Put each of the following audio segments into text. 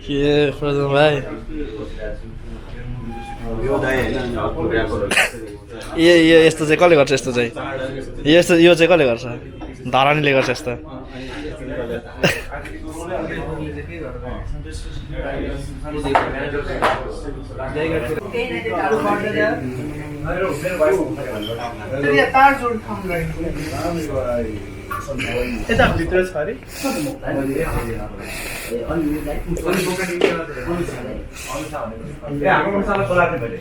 के प्रजन भाइ यो यस्तो चाहिँ कसले गर्छ यस्तो चाहिँ यो चाहिँ कसले गर्छ धरानीले गर्छ यस्तो यता भित्र छ अरे हाम्रो मसाला बोलाथे भने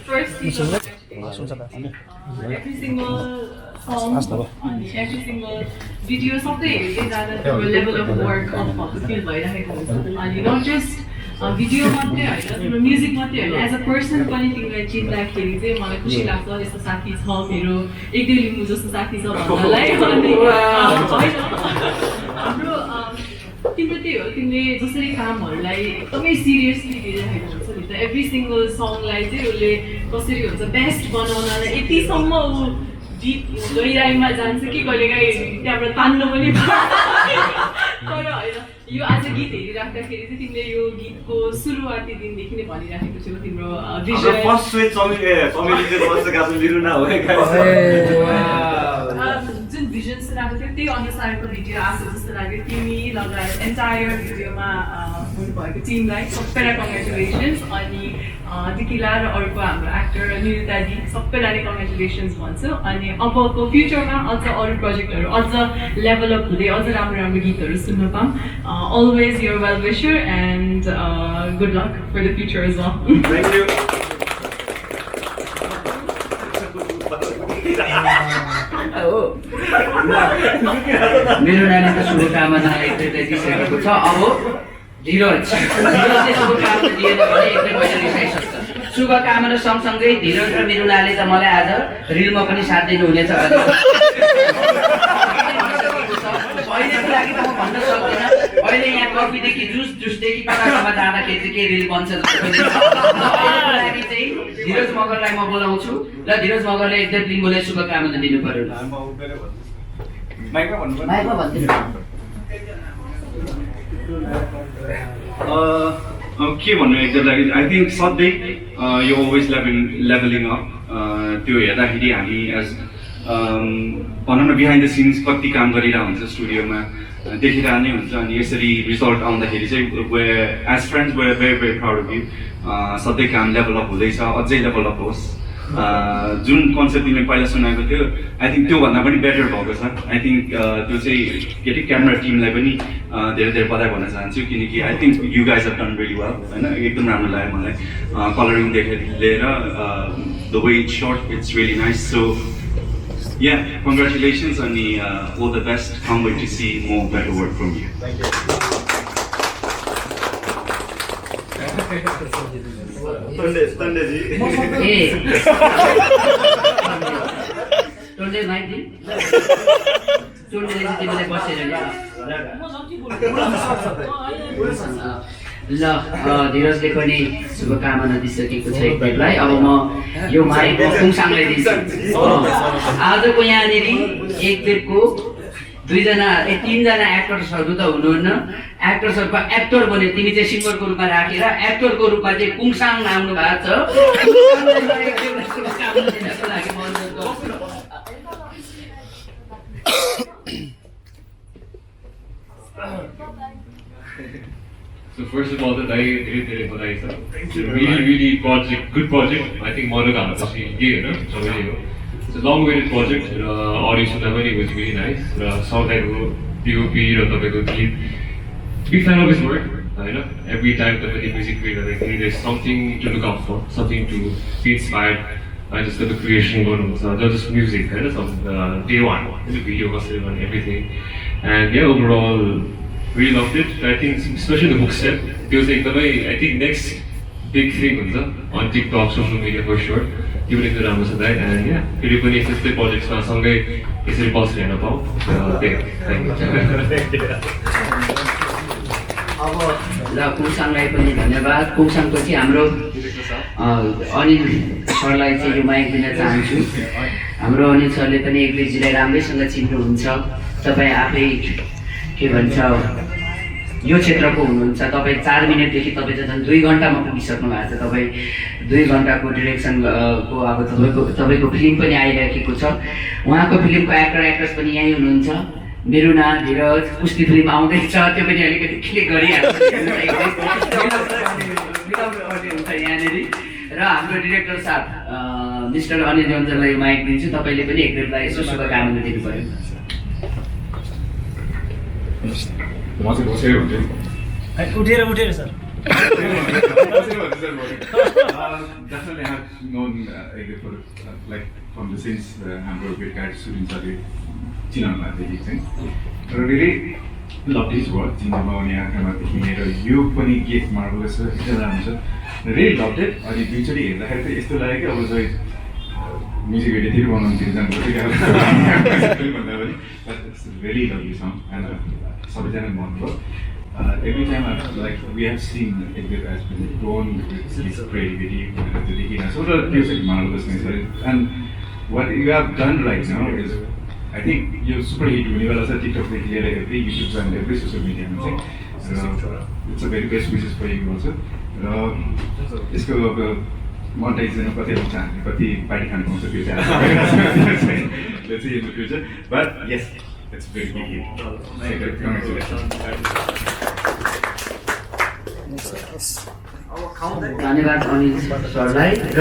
Firstly, every single song, every single video, something is at a level of work of feel by the not just video मात्रै हैन म्युजिक मात्रै हैन एज अ पर्सन पनि तिमीलाई चिन्दाखेरि चाहिँ मलाई खुसी लाग्छ यस्तो साथी छ मेरो एक दुई लिम्बू जस्तो साथी छ भन्नलाई अनि हाम्रो तिम्रो त्यही हो तिमीले जसरी कामहरूलाई एकदमै सिरियसली लिइरहेको हुन्छ नि त एभ्री सिङ्गल सङलाई चाहिँ उसले कसरी हुन्छ बेस्ट बनाउनलाई यतिसम्म ऊ गीत गहिराइमा जान्छ कि कहिलेकाहीँ त्यहाँबाट तान्नु पनि तर होइन यो आज गीत हेरिराख्दाखेरि चाहिँ तिमीले यो गीतको सुरुवाती दिनदेखि नै भनिराखेको छु तिम्रो जुन भिजन सुनाएको थियो त्यही अनुसारको भिडियो आएको जस्तो लाग्यो तिमी लगायत एन्टायर भिडियोमा हुनुभएको टिमलाई सबैलाई कङ्ग्रेचुलेसन्स अनि दिकिला र अर्को हाम्रो एक्टर निरुता दी सबैलाई नै कङ्ग्रेचुलेसन्स भन्छु अनि अबको फ्युचरमा अझ अरू प्रोजेक्टहरू अझ लेभल अप हुँदै अझ राम्रो राम्रो गीतहरू सुन्न पाऊँ always your well wisher and good luck for the future as well. Thank you. मेरो नानीको शुभकामना एकदमै दिइसकेको छ अब धीरज शुभकामना दिएन भने एकदमै पैसा रिसाइसक्छ शुभकामना सँगसँगै धीरज र मिरुलाले त मलाई आज रिलमा पनि साथ दिनुहुनेछ अहिलेको लागि त म भन्न सक्दिनँ अहिले यहाँ कफीदेखि जुसदेखि कताकतामा जाँदाखेरि चाहिँ के रिल बन्छ अहिलेको लागि चाहिँ धीरज मगरलाई म बोलाउँछु र धीरज मगरले एकदम लिम्बूलाई शुभकामना दिनु पर्यो माइकमा भन्दिनु के भन्नु एकदम लागि आई थिङ्क सधैँ यो अलवेज लेभलिङ अप त्यो हेर्दाखेरि हामी एज भनौँ न बिहाइन्ड द सिन्स कति काम गरिरहेको हुन्छ स्टुडियोमा देखिरहेको नै हुन्छ अनि यसरी रिजल्ट आउँदाखेरि चाहिँ as friends were very very proud of you सधैँ काम डेभलप हुँदैछ अझै डेभलप होस् जुन कन्सेप्ट तिमीले पहिला सुनाएको थियो आई थिङ्क त्योभन्दा पनि बेटर भएको छ आई थिङ्क त्यो चाहिँ के अरे क्यामेरा टिमलाई पनि धेरै धेरै बधाई भन्न चाहन्छु किनकि I think you guys have done very well होइन एकदम राम्रो लाग्यो मलाई कलरिङदेखि लिएर the way it's short it's really nice so yeah, congratulations and all the best. Can't wait to see more better work from you. Thank you. Tunde ji. Hey. Tunde 19. Tunde ji तिमीले बसेर ल धीरजले पनि शुभकामना दिइसकेको छ एकलाई अब म यो माइक कुङसाङलाई दिन्छु आजको यहाँनिर एक बेरको दुईजना तीनजना एक्टर्सहरू त हुनुहुन्न एक्टर्सहरूको एक्टर बन्यो तिमी चाहिँ सिङ्गरको रूपमा राखेर एक्टरको रूपमा चाहिँ कुङसाङ आउनु भएको So first of all, the it's a really good project. I think Monaga so it's a long-awaited project. Audition was really nice. Sound like POP, big fan of his work. Every time the music video, there's something to look out for, something to be inspired. I just got the creation going on. So that's just music, day one, the video was and everything. And yeah, overall. Really loved it. I think, especially the book set, it was like the way I think next big thing on TikTok, social media for sure. त्यो पनि एकदम राम्रो छ दाइ and या फेरि पनि यस्तै प्रोजेक्ट्समा सँगै यसरी बसेर हेर्न पाऊँ त्यही थ्याङ्क यू अब ल कुङसाङलाई पनि धन्यवाद कुङसाङको चाहिँ हाम्रो अनिल सरलाई चाहिँ यो माइक दिन चाहन्छु हाम्रो अनिल सरले पनि एक दुईजीलाई राम्रैसँग चिन्नुहुन्छ तपाईँ आफै के भन्छ यो क्षेत्रको हुनुहुन्छ तपाईँ 4 मिनटदेखि तपाईँ त झन् 2 घन्टामा पुगिसक्नु भएको छ तपाईँ 2 घन्टाको डिरेक्सन को अब तपाईँको फिल्म पनि आइरहेको छ उहाँको फिल्मको एक्टर एक्ट्रेस पनि यहीँ हुनुहुन्छ मेरुना धीरज कुस्ती फिल्म आउँदैछ त्यो पनि अलिकति क्लिक गरिहाल्नु यहाँनिर र हाम्रो डिरेक्टर साहब मिस्टर अनिल जन्जनलाई माइक दिन्छु तपाईँले पनि एकजनालाई यसो शुभकामना दिनु पऱ्यो उठेर sir Definitely have known for like from the since हाम्रो भेटघाट सुनिन्छ चिनाउनुदेखि चाहिँ really loved his work चिनाउनु आउने आँखामा देखिने र यो पनि गेट मार्भलस छ एकदम राम्रो छ really loved it अनि दुईचोटि हेर्दाखेरि चाहिँ यस्तो लाग्यो कि अब चाहिँ म्युजिक भिडियो फेरि बनाउनुतिर जानुपर्छ कि भन्दा पनि it's really lovely song and सबैजना भन्नुभयो every time we have seen Edgar has been grown with his creativity so the music marvelousness and what you have done right now is I think you're super hit when you are TikTok every YouTube and every social media it's a very best wishes for you also यसको अब monetization कति हुन्छ हामी कति party खानु पाउँछ त्यो चाहिँ let's see in the future but yes it's very big hit धन्यवाद अनिल सरलाई र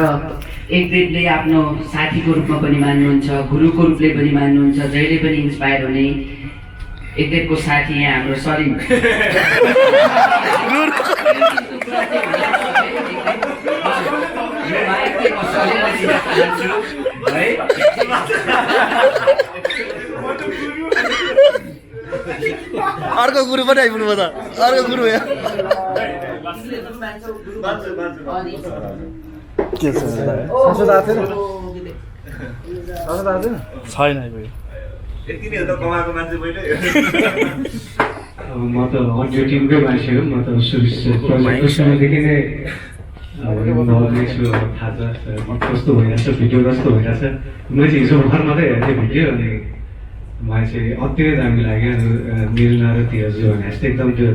एकदेवले आफ्नो साथीको रूपमा पनि मान्नुहुन्छ गुरुको रूपले पनि मान्नुहुन्छ जहिले पनि इन्स्पायर हुने एकदेवको साथी यहाँ हाम्रो सलिम अर्को गुरु पनि आइपुग्नु भयो त अर्को गुरु के छैन आइपुग्यो यति नै हो त कमाएको मान्छे मैले म त अन्य टिमकै मान्छे हो म त प्रोजेक्टको सुरुदेखि नै थाहा छ कस्तो भइरहेछ भिडियो कस्तो भइरहेछ मैले चाहिँ हिजो भर्खर मात्रै हेर्थेँ भिडियो अनि मलाई चाहिँ अति नै दामी लाग्यो मेरुना र धीरज भने जस्तो एकदम त्यो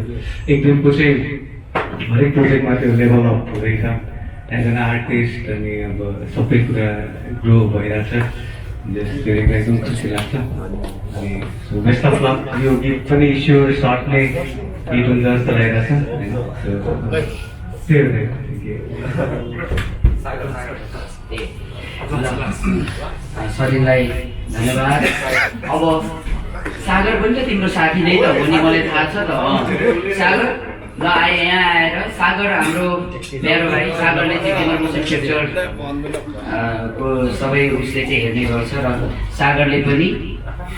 एकदमको चाहिँ हरेक प्रोजेक्टमा त्यो लेभल अप हुँदैछ एज एन आर्टिस्ट अनि अब सबै कुरा ग्रो भइरहेछ त्यो एकदम खुसी लाग्छ अनि बेस्ट अफ लक यो गीत पनि स्योर सर्ट नै हिट हुन्छ जस्तो लागिरहेछ होइन सलिमलाई धन्यवाद अब सागर पनि त तिम्रो साथी नै त हो नि मलाई थाहा छ त सागर ल आए यहाँ आएर सागर हाम्रो मेरो भाइ सागरले चाहिँ तिम्रो मोसन क्याप्चर को सबै उसले चाहिँ हेर्ने गर्छ र सागरले पनि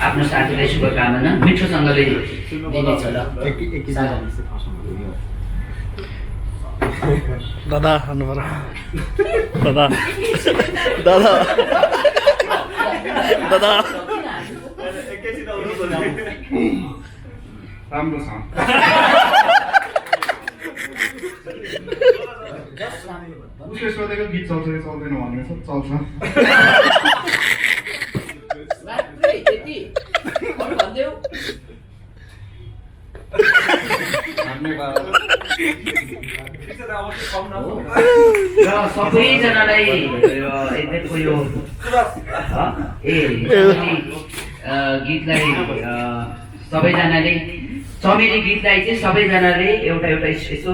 आफ्नो साथीलाई शुभकामना मिठोसँगले दिनेछ ल दादा भन्नु पर्यो दादा दादा दादा राम्रो छ उसले सोधेको गीत चल्छ कि चल्दैन भनेर चल्छ र सबैजनालाई एकदमको यो गीतलाई सबैजनाले चमेली गीतलाई चाहिँ सबैजनाले एउटा यसो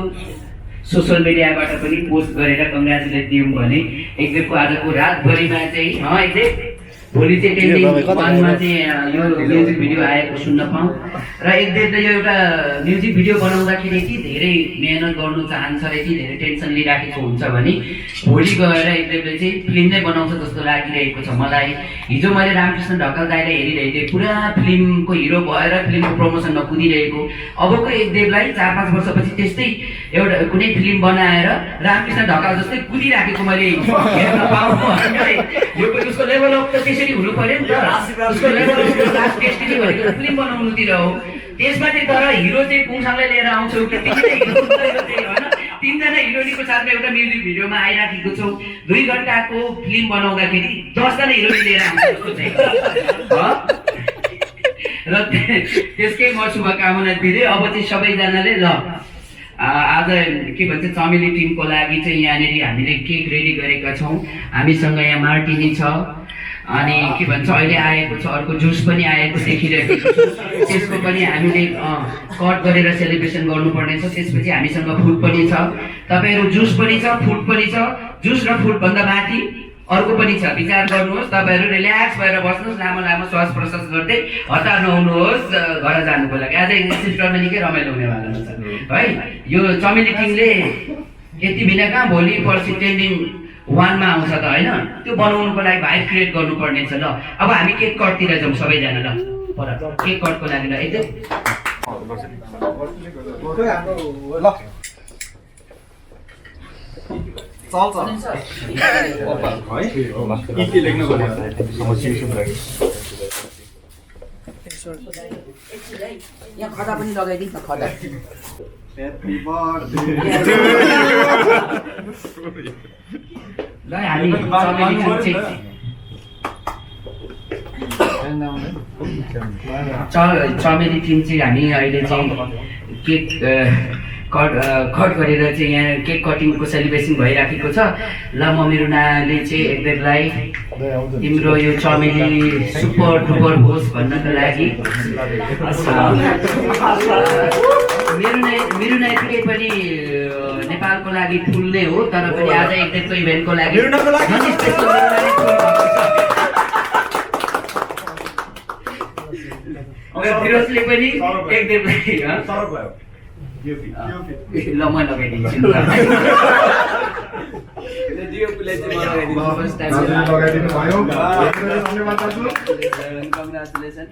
सोसियल मिडियाबाट पनि पोस्ट गरेर कङ्ग्रेचुलेट दिउँ भने एकदमको आजको रातभरिमा चाहिँ एकदम भोलि चाहिँ टेन्डिङ तपाईँ कता वानमा चाहिँ यो म्युजिक भिडियो आएको सुन्न पाऊँ र एकदेवले यो एउटा म्युजिक भिडियो बनाउँदाखेरि यति धेरै मेहनत गर्नु चाहन्छ र यति धेरै टेन्सन लिइराखेको हुन्छ भने भोलि गएर एकदेवले चाहिँ फिल्म नै बनाउँछ जस्तो लागिरहेको छ मलाई। हिजो मैले रामकृष्ण ढकाल दाइलाई हेरिरहेको थिएँ, पुरा फिल्मको हिरो भएर फिल्मको प्रमोसनमा कुदिरहेको। अबको एकदेवलाई 4-5 वर्षपछि त्यस्तै एउटा कुनै फिल्म बनाएर रामकृष्ण ढकाल जस्तै कुदिराखेको मैले हेर्न पाऊँ। यो उसको लेभल अप त त्यसरी हुनु पर्यो नि त, उसको लेभल अप त टेस्टी भनेको फिल्म बनाउनुतिर हो। त्यसमा चाहिँ तर हिरो चाहिँ कुङसँगले लिएर आउँछौ कि तिमीले हिरो होइन, 3 जना हिरोइनको साथमा एउटा म्युजिक भिडियोमा आइराखेको छौ। 2 घन्टाको फिल्म बनाउँदाखेरि 10 जना हिरोइन लिएर आउँछ जस्तो चाहिँ र त्यसकै म शुभकामना दिँदै अब चाहिँ सबैजनाले ल आज के भन्छ चमेली टिमको लागि चाहिँ यहाँनिर हामीले केक रेडी गरेका छौँ। हामीसँग यहाँ मार्टिनी छ, अनि के भन्छ अहिले आएको छ अर्को जुस पनि आएको देखिरहेको छ, त्यसको पनि हामीले कट गरेर सेलिब्रेसन गर्नुपर्ने छ। त्यसपछि हामीसँग फुड पनि छ, तपाईँहरू जुस पनि छ, फुड पनि छ। जुस र फुडभन्दा माथि अर्को पनि छ, विचार गर्नुहोस्। तपाईँहरू रिल्याक्स भएर बस्नुहोस्, लामो लामो श्वास प्रश्वास गर्दै हतार नहुनुहोस् घर जानुको लागि। आज सिस्टरमा निकै रमाइलो हुनेवाला छ है। यो चमेली टिमले यति बिना कहाँ भोलि पर्सि टेन्डिङ 1मा आउँछ त होइन, त्यो बनाउनुको लागि भाइब क्रिएट गर्नुपर्ने छ। ल अब हामी केक कटतिर जाउँ सबैजना। ल पर केक कटको लागि ल एकदम यहाँ खदा पनि लगाइदिन्छ खदा। ल हामी चमेली टिम चाहिँ हामी अहिले चाहिँ केक कट गरेर चाहिँ यहाँ केक कटिङको सेलिब्रेसन भइराखेको छ। ल म मेरो नाले चाहिँ एकदमलाई तिम्रो यो चमेली सुपर डुपर होस् भन्नको लागि मेरो नाइटिकै पनि नेपालको लागि फुल नै हो, तर पनि आज एकदमको इभेन्टको लागि फिरोजले पनि एकदमलाई ल म लगाइदिन्छु। कङ्ग्रेचुलेसन।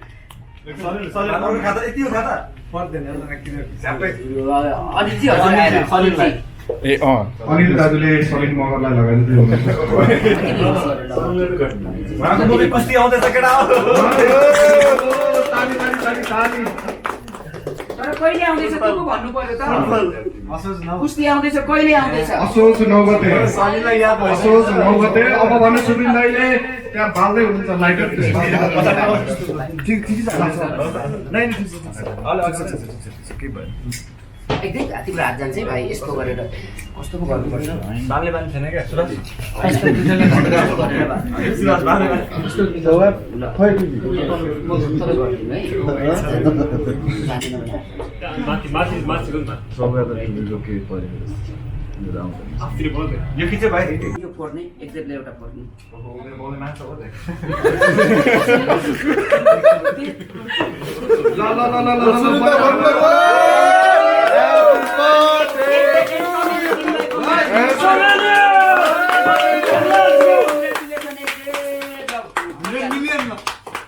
अनिल दाजुले सलिन मगरलाई लगाइदिनु कस्ती आउँदैछ केटा तर कहिले आउँदैछ त्यो भन्नु पर्यो त। कुस्ती आउँदैछ, कहिले आउँदैछ? असोज 9 गते। असोज 9 गते। अब भन्नु सुबिन दाइले त्यहाँ बाल्दै हुनुहुन्छ लाइटर। एकदम तिम्रो हात जान्छ है भाइ, यस्तो गरेर कस्तो पो गर्नुपर्छ। बाल्ने बानी छैन क्या सुरज यो खिच्छ भाइ, यो पर्ने एक्ज्याक्टली एउटा पर्ने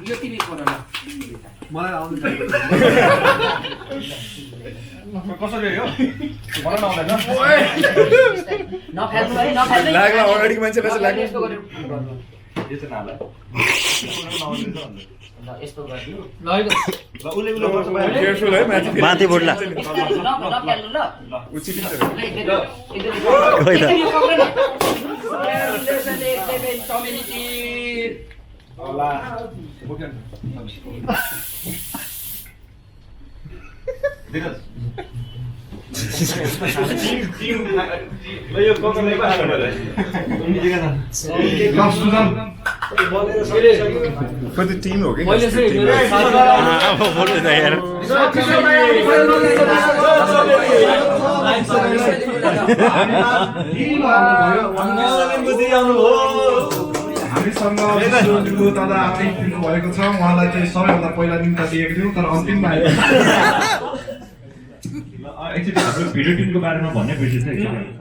यो तिमी कोन ल मलाई आउँदैन कसरी हो मलाई आउँदैन नफाल्नु है, नफाल्नु लाग्ला अगाडिको मान्छे कसरी लाग्यो यस्तो गरेर गर्नु। यो चाहिँ नाला ल यस्तो गर्नु ल उले गर्छ भाइ केयरफुल है माथि बोड्ला नफाल्नु ल उचित यो कोकले बाहर मलाई For the team हो कि? अब बोल्नु त यार हामी हामीसँग सुजोको दादा आफै भएको छ उहाँलाई चाहिँ सबैभन्दा पहिला निम्ता दिएको थियौँ तर अन्तिममा आइपुग्यो एकचोटि हाम्रो भिडियो टिमको बारेमा भन्नै बिर्सेछ